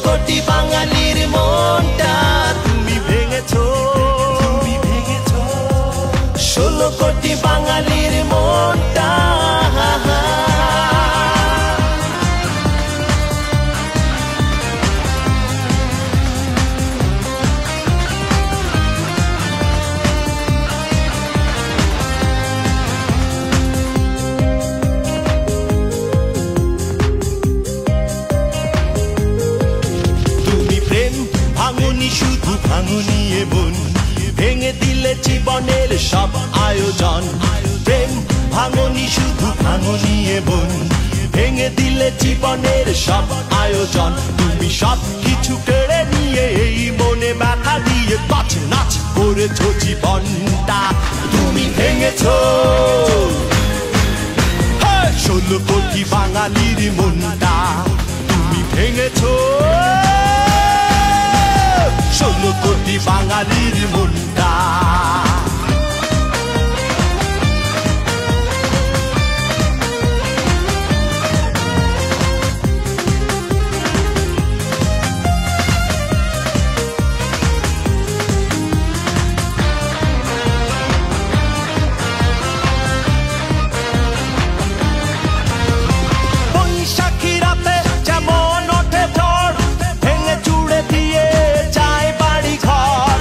কোটি বাঙালির মনটা তুমি ভেঙেছো, 16 কোটি বাঙালির মনটা। শুধু ভাঙনি মন ভেঙে দিলে জীবনের সব আয়োজন। প্রেম ভাঙনি শুধু ভাঙনি মন ভেঙে দিলে জীবনের সব আয়োজন। তুমি সব কিছু কেড়ে নিয়ে এই মনে ব্যথা দিয়ে নাচ নাচ করেছো জীবনটা তুমি ভেঙেছো। 16 কোটি বাঙালির মনটা তুমি ভেঙেছো, 16 কোটি বাঙালির মনটা। বৈশাখী রাতে যেমন ওঠে ঝড় ভেঙে চুড়ে দিয়ে যায় বাড়ি ঘর।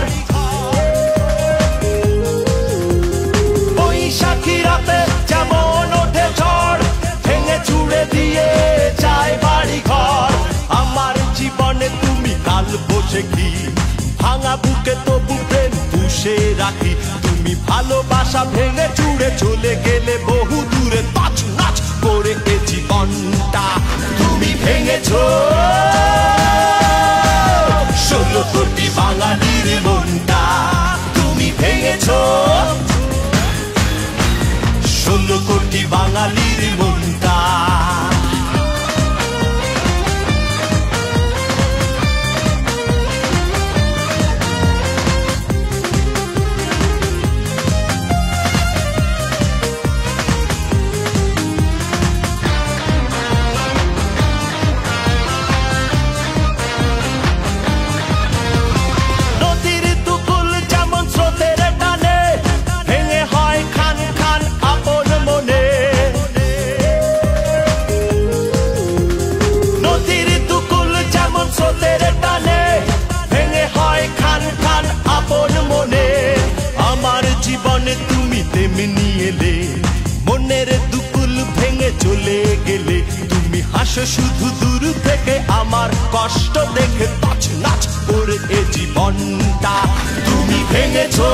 বৈশাখী রাতে যেমন ওঠে ঝড় ভেঙে চুড়ে দিয়ে যায় বাড়ি ঘর। আমার জীবনে তুমি কাল বসেছি, ভাঙা বুকে তবু প্রেম পুষে রাখি। তুমি ভালোবাসা ভেঙে চুড়ে চলে গেলে বহু দূরে নাচ নাচ করে এ জীবনটা তুমি ভেঙেছো। 16 কোটি বাঙালির মনটা তুমি ভেঙেছো, 16 কোটি বাঙালির মনটা। তুমি তেমনি এলে মনের দুকুল ভেঙে চলে গেলে। তুমি হাসো শুধু দূর থেকে আমার কষ্ট দেখে নাচ নাচ করে এ জীবনটা তুমি ভেঙেছো।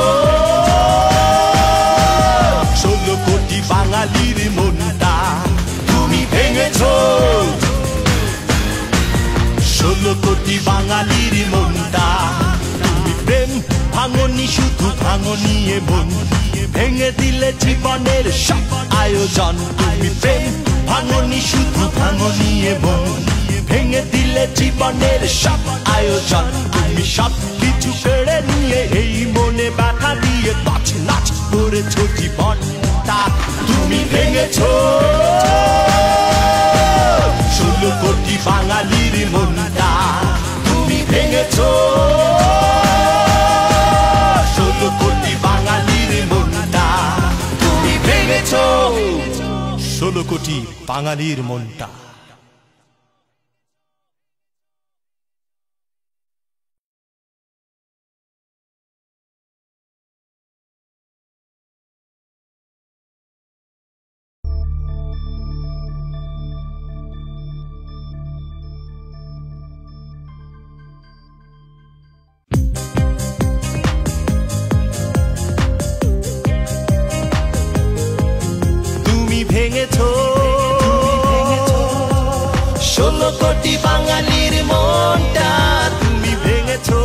16 কোটি বাঙালির মনটা তুমি ভেঙেছো, 16 কোটি বাঙালির মনটা। তুমি প্রেম ভাঙনি শুধু ভাঙনি মন ভেঙে দিলে জীবনের সব আয়োজন। তুমি প্রেম ভাঙনি শুধু ভাঙনি মন ভেঙে দিলে জীবনের সব আয়োজন। তুমি সব কিছু কেড়ে নিয়ে এই মনে ব্যথা দিয়ে নাচ নাচ করেছো জীবনটা তুমি ভেঙেছো। 16 কোটি বাঙালির মনটা তুমি ভেঙেছো, 16 কোটি বাঙালির মনটা তুমি ভেঙেছো, 16 কোটি বাঙালির মনটা। ভেঙেছো 16 কোটি বাঙালির মনটা তুমি ভেঙেছো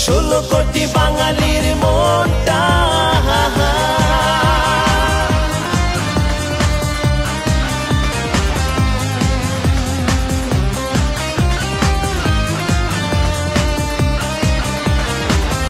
16 কোটি বাঙালির